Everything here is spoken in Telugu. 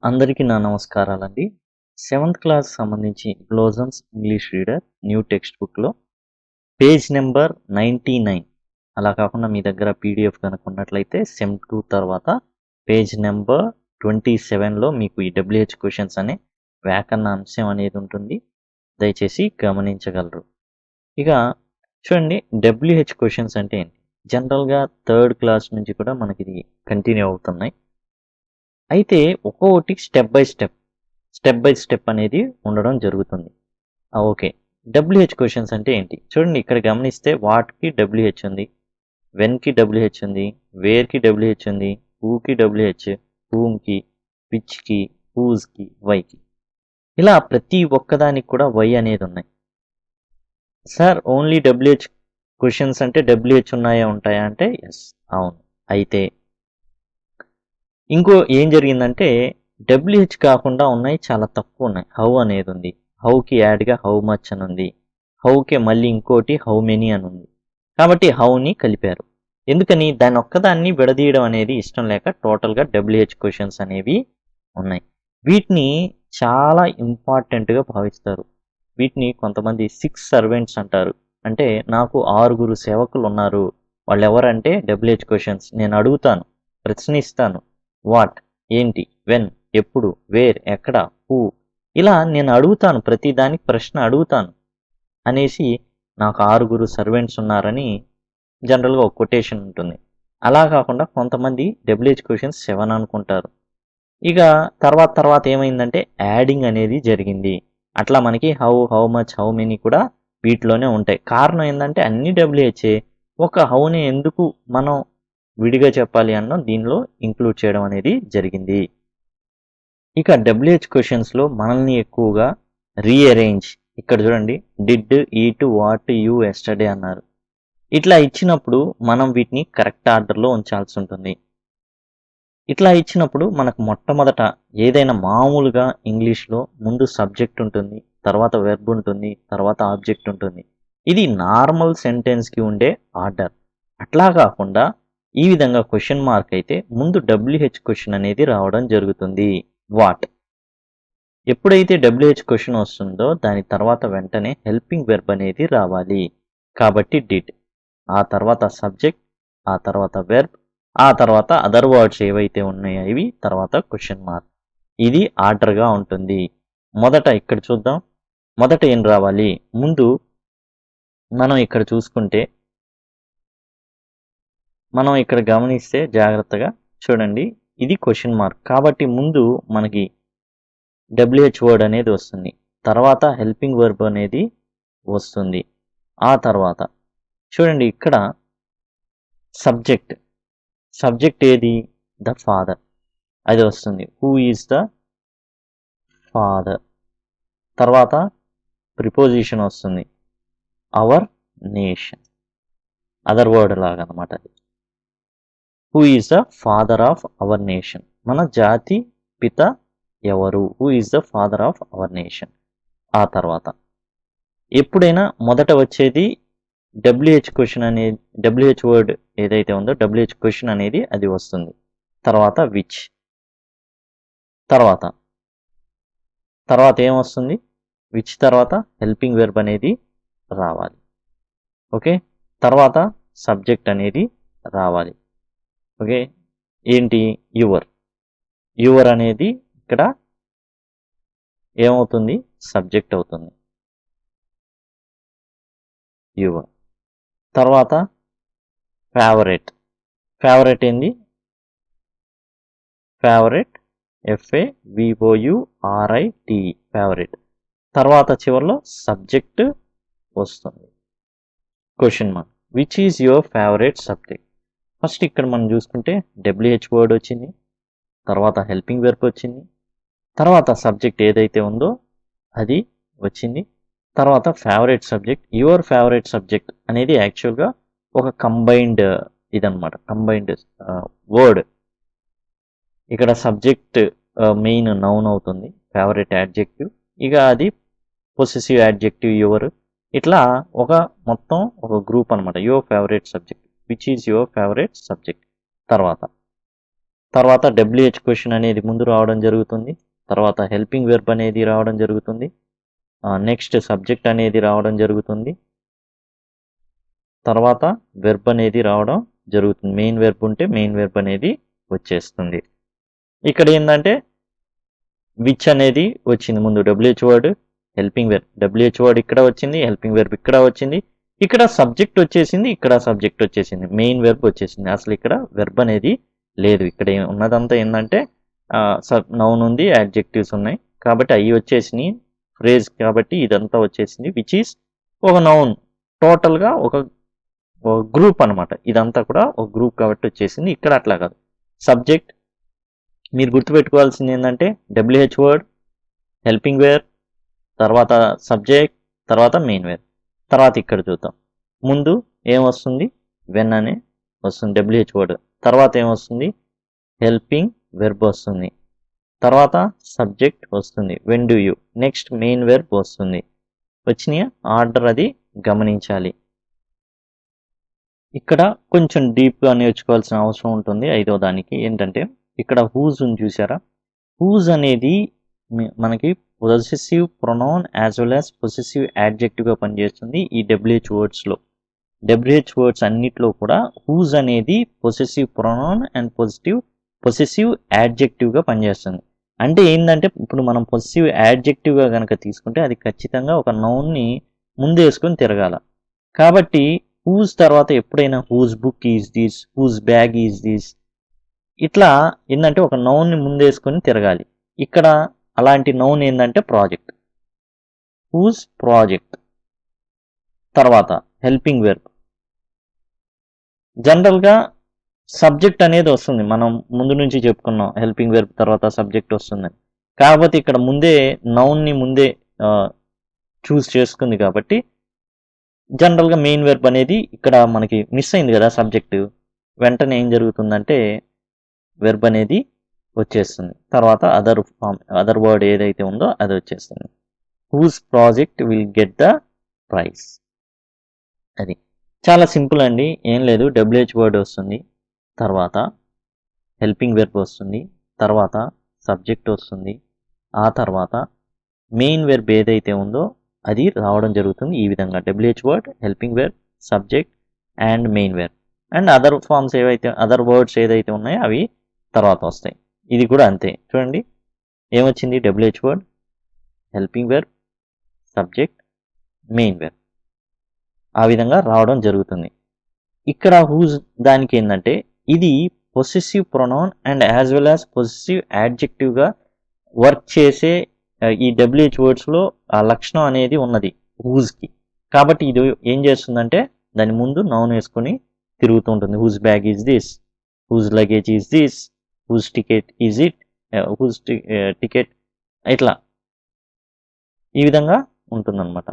అందరికీ నా నమస్కారాలండి. 7th క్లాస్ సంబంధించి blossoms English reader new text బుక్‌లో పేజ్ నెంబర్ 99 అలా కాకుండా మీ దగ్గర పీడీఎఫ్ గనుక ఉన్నట్లయితే సెమ్ 2 తర్వాత పేజ్ నెంబర్ 27లో మీకు ఈ డబ్ల్యూహెచ్ క్వెషన్స్ అనే వ్యాకరణ అంశం అనేది ఉంటుంది. దయచేసి గమనించగలరు. ఇక చూడండి, డబ్ల్యూహెచ్ క్వెషన్స్ అంటే ఏంటి? జనరల్‌గా 3rd క్లాస్ నుంచి కూడా మనకిది కంటిన్యూ అవుతున్నాయి. అయితే ఒక్కొక్కటి స్టెప్ బై స్టెప్ అనేది ఉండడం జరుగుతుంది. ఓకే. డబ్ల్యూహెచ్ క్వెషన్స్ అంటే ఏంటి? చూడండి, ఇక్కడ గమనిస్తే వాట్‌కి డబ్ల్యూహెచ్ ఉంది, వెన్‌కి డబ్ల్యూహెచ్ ఉంది, వేర్‌కి డబ్ల్యూహెచ్ ఉంది, హూకి డబ్ల్యూహెచ్, హూమ్‌కి, విచ్‌కి, హూజ్‌కి, వైకి. ఇలా ప్రతి ఒక్కదానికి కూడా వై అనేది ఉన్నాయి. సార్ ఓన్లీ డబ్ల్యూహెచ్ క్వెషన్స్ అంటే డబ్ల్యూహెచ్ ఉంటాయా అంటే ఎస్, అవును. అయితే ఇంకో ఏం జరిగిందంటే డబ్ల్యూహెచ్ కాకుండా ఉన్నాయి, చాలా తక్కువ ఉన్నాయి. హౌ అనేది ఉంది, హౌకి యాడ్గా హౌ మచ్ అని ఉంది, హౌకే మళ్ళీ ఇంకోటి హౌ మెనీ అని ఉంది. కాబట్టి హౌని కలిపారు. ఎందుకని? దాని ఒక్కదాన్ని విడదీయడం అనేది ఇష్టం లేక టోటల్గా డబ్ల్యూహెచ్ క్వెషన్స్ అనేవి ఉన్నాయి. వీటిని చాలా ఇంపార్టెంట్గా భావిస్తారు. వీటిని కొంతమంది 6 సర్వెంట్స్ అంటారు. అంటే నాకు 6 సేవకులు ఉన్నారు, వాళ్ళు ఎవరంటే డబ్ల్యూహెచ్ క్వెషన్స్. నేను అడుగుతాను, ప్రశ్నిస్తాను. వాట్ ఏంటి, వెన్ ఎప్పుడు, వేర్ ఎక్కడ, హూ, ఇలా నేను అడుగుతాను, ప్రతి దానికి ప్రశ్న అడుగుతాను అనేసి నాకు 6 సర్వెంట్స్ ఉన్నారని జనరల్గా ఒక కొటేషన్ ఉంటుంది. అలా కాకుండా కొంతమంది డబ్ల్యూహెచ్ క్వెషన్స్ 7 అనుకుంటారు. ఇక తర్వాత ఏమైందంటే యాడింగ్ అనేది జరిగింది. అట్లా మనకి హౌ మచ్, హౌ మెనీ కూడా వీటిలోనే ఉంటాయి. కారణం ఏంటంటే అన్ని డబ్ల్యూహెచ్ఏ, ఒక హౌని ఎందుకు మనం విడిగా చెప్పాలి అన్న దీనిలో ఇంక్లూడ్ చేయడం అనేది జరిగింది. ఇక డబ్ల్యూహెచ్ క్వెషన్స్లో మనల్ని ఎక్కువగా రీఅరేంజ్, ఇక్కడ చూడండి, did, eat, what, you, yesterday అన్నారు. ఇట్లా ఇచ్చినప్పుడు మనం వీటిని కరెక్ట్ ఆర్డర్లో ఉంచాల్సి ఉంటుంది. ఇట్లా ఇచ్చినప్పుడు మనకు మొట్టమొదట ఏదైనా మామూలుగా ఇంగ్లీష్లో ముందు సబ్జెక్ట్ ఉంటుంది, తర్వాత వెర్బ్ ఉంటుంది, తర్వాత ఆబ్జెక్ట్ ఉంటుంది. ఇది నార్మల్ సెంటెన్స్కి ఉండే ఆర్డర్. అట్లా కాకుండా ఈ విధంగా క్వశ్చన్ మార్క్ అయితే ముందు డబ్ల్యూహెచ్ క్వశ్చన్ అనేది రావడం జరుగుతుంది. వాట్. ఎప్పుడైతే డబ్ల్యూహెచ్ క్వశ్చన్ వస్తుందో దాని తర్వాత వెంటనే హెల్పింగ్ వెర్బ్ అనేది రావాలి. కాబట్టి డిడ్, ఆ తర్వాత సబ్జెక్ట్, ఆ తర్వాత వెర్బ్, ఆ తర్వాత అదర్ వర్డ్స్ ఏవైతే ఉన్నాయో ఇవి, తర్వాత క్వశ్చన్ మార్క్. ఇది ఆర్డర్గా ఉంటుంది. మొదట ఇక్కడ చూద్దాం. మొదట ఏం రావాలి? ముందు మనం ఇక్కడ చూసుకుంటే, మనం ఇక్కడ గమనిస్తే జాగ్రత్తగా చూడండి, ఇది క్వశ్చన్ మార్క్. కాబట్టి ముందు మనకి డబ్ల్యూహెచ్ వర్డ్ అనేది వస్తుంది, తర్వాత హెల్పింగ్ వర్బ్ అనేది వస్తుంది. ఆ తర్వాత చూడండి, ఇక్కడ సబ్జెక్ట్ ఏది? ద ఫాదర్, అది వస్తుంది. Who is the father. తర్వాత ప్రిపోజిషన్ వస్తుంది, అవర్ నేషన్, అదర్ వర్డ్ లాగా అనమాట అది. Who is the father of our nation, మన జాతి పిత ఎవరు? Who is the father of our nation. ఆ తర్వాత ఎప్పుడైనా మొదట వచ్చేది డబ్ల్యూహెచ్ క్వశ్చన్ అనేది, డబ్ల్యూహెచ్ వర్డ్ ఏదైతే ఉందో డబ్ల్యూహెచ్ క్వశ్చన్ అనేది అది వస్తుంది. తర్వాత విచ్, తర్వాత ఏమొస్తుంది? విచ్ తర్వాత హెల్పింగ్ వెర్బ్ అనేది రావాలి. ఓకే. తర్వాత సబ్జెక్ట్ అనేది రావాలి. ఓకే. ఏంటి? యువర్ అనేది ఇక్కడ ఏమవుతుంది? సబ్జెక్ట్ అవుతుంది, యువర్. తర్వాత ఫేవరెట్ ఏంది? Favourite, FAVOURIT, favourite. తర్వాత చివరిలో సబ్జెక్ట్ వస్తుంది, question mark. Which is your favourite subject? First ఇక్కడ మనం చూసుకుంటే డబ్ల్యూహెచ్ వర్డ్ వచ్చింది, తర్వాత హెల్పింగ్ వెర్బ్ వచ్చింది, తర్వాత సబ్జెక్ట్ ఏదైతే ఉందో అది వచ్చింది, తర్వాత favourite subject. Your favourite subject అనేది యాక్చువల్గా ఒక కంబైన్డ్ ఇదనమాట, కంబైన్డ్ వర్డ్. ఇక్కడ సబ్జెక్ట్ మెయిన్ నౌన్ అవుతుంది, ఫేవరెట్ యాడ్జెక్టివ్, ఇక అది పొసెసివ్ యాడ్జెక్టివ్ యువర్. ఇట్లా మొత్తం ఒక గ్రూప్ అనమాట. Your favourite subject, which is your favourite subject. తర్వాత తర్వాత డబ్ల్యూహెచ్ క్వశ్చన్ అనేది ముందు రావడం జరుగుతుంది. తర్వాత హెల్పింగ్ వెర్బ్ అనేది రావడం జరుగుతుంది. నెక్స్ట్ సబ్జెక్ట్ అనేది రావడం జరుగుతుంది. తర్వాత వెర్బ్ అనేది రావడం జరుగుతుంది. మెయిన్ వెర్బ్ ఉంటే మెయిన్ వెర్బ్ అనేది వచ్చేస్తుంది. ఇక్కడ ఏంటంటే విచ్ అనేది వచ్చింది ముందు, WH word helping verb, WH word ఇక్కడ వచ్చింది, హెల్పింగ్ వెర్బ్ ఇక్కడ వచ్చింది, ఇక్కడ సబ్జెక్ట్ వచ్చేసింది, ఇక్కడ సబ్జెక్ట్ వచ్చేసింది, మెయిన్ వెర్బ్ వచ్చేసింది. అసలు ఇక్కడ వెర్బ్ అనేది లేదు. ఇక్కడ ఉన్నదంతా ఏంటంటే నౌన్ ఉంది, యాడ్జెక్టివ్స్ ఉన్నాయి కాబట్టి అవి వచ్చేసినాయి. ఫ్రేజ్ కాబట్టి ఇదంతా వచ్చేసింది, విచ్ ఈస్ ఒక నౌన్, టోటల్గా ఒక గ్రూప్ అనమాట. ఇదంతా కూడా ఒక గ్రూప్ కాబట్టి వచ్చేసింది. ఇక్కడ అట్లా కాదు. సబ్జెక్ట్ మీరు గుర్తుపెట్టుకోవాల్సింది ఏంటంటే డబ్ల్యూహెచ్ వర్డ్, హెల్పింగ్ వేర్, తర్వాత సబ్జెక్ట్, తర్వాత మెయిన్ వేర్. తర్వాత ఇక్కడ చూద్దాం. ముందు ఏమొస్తుంది, వెన్ అనే వస్తుంది డబ్ల్యూహెచ్ వర్డ్. తర్వాత ఏమొస్తుంది, హెల్పింగ్ వెర్బ్ వస్తుంది. తర్వాత సబ్జెక్ట్ వస్తుంది, when do you. Next main verb వస్తుంది. వచ్చినాయి ఆర్డర్ అది గమనించాలి. ఇక్కడ కొంచెం డీప్గా నేర్చుకోవాల్సిన అవసరం ఉంటుంది. ఐదో దానికి ఏంటంటే ఇక్కడ హూజ్ ఉంది చూసారా. హూజ్ అనేది మనకి possessive pronoun as well as possessive యాడ్జెక్టివ్గా పనిచేస్తుంది ఈ డబ్ల్యూహెచ్ వర్డ్స్లో. డబ్ల్యూహెచ్ వర్డ్స్ అన్నిట్లో కూడా హూజ్ అనేది పొసెసివ్ ప్రొనౌన్ అండ్ పొసెసివ్ యాడ్జెక్టివ్గా పనిచేస్తుంది. అంటే ఏంటంటే ఇప్పుడు మనం పొసెసివ్ యాడ్జెక్టివ్గా కనుక తీసుకుంటే అది ఖచ్చితంగా ఒక నౌన్ని ముందేసుకొని తిరగాల. కాబట్టి హూజ్ తర్వాత ఎప్పుడైనా whose book is this, whose bag is this, ఇట్లా ఏంటంటే ఒక నౌన్ని ముందేసుకొని తిరగాలి. ఇక్కడ అలాంటి నౌన్ ఏంటంటే ప్రాజెక్ట్, హూజ్ ప్రాజెక్ట్. తర్వాత హెల్పింగ్ వెర్బ్. జనరల్గా సబ్జెక్ట్ అనేది వస్తుంది, మనం ముందు నుంచి చెప్పుకున్నాం హెల్పింగ్ వెర్బ్ తర్వాత సబ్జెక్ట్ వస్తుందని. కాకపోతే ఇక్కడ ముందే నౌన్ని ముందే చూస్ చేసుకుంది కాబట్టి జనరల్గా మెయిన్ వెర్బ్ అనేది ఇక్కడ మనకి మిస్ అయింది కదా సబ్జెక్టు. వెంటనే ఏం జరుగుతుందంటే వెర్బ్ అనేది వచ్చేస్తుంది. తర్వాత అదర్ వర్డ్ ఏదైతే ఉందో అది వచ్చేస్తుంది. Whose project will get the prize. అది చాలా సింపుల్ అండి, ఏం లేదు. డబ్ల్యూహెచ్ వర్డ్ వస్తుంది, తర్వాత హెల్పింగ్ వెర్బ్ వస్తుంది, తర్వాత సబ్జెక్ట్ వస్తుంది, ఆ తర్వాత మెయిన్ వెర్బ్ ఏదైతే ఉందో అది రావడం జరుగుతుంది. ఈ విధంగా WH word, helping verb, subject and main verb. And other forms ఏవైతే అదర్ వర్డ్స్ ఏదైతే ఉన్నాయో అవి తర్వాత వస్తాయి. ఇది కూడా అంతే. చూడండి ఏమొచ్చింది, WH word, helping verb, subject, main verb, ఆ విధంగా రావడం జరుగుతుంది. ఇక్కడ హూజ్ దానికి ఏంటంటే ఇది possessive pronoun and as well as possessive యాడ్జెక్టివ్గా వర్క్ చేసే ఈ డబ్ల్యూహెచ్ వర్డ్స్లో ఆ లక్షణం అనేది ఉన్నది హూజ్కి. కాబట్టి ఇది ఏం చేస్తుందంటే దాని ముందు నౌన్ వేసుకొని తిరుగుతూ ఉంటుంది. Whose bag is this, whose luggage is this, whose ticket is it, whose ticket, ఇట్లా ఈ విధంగా ఉంటుందన్నమాట.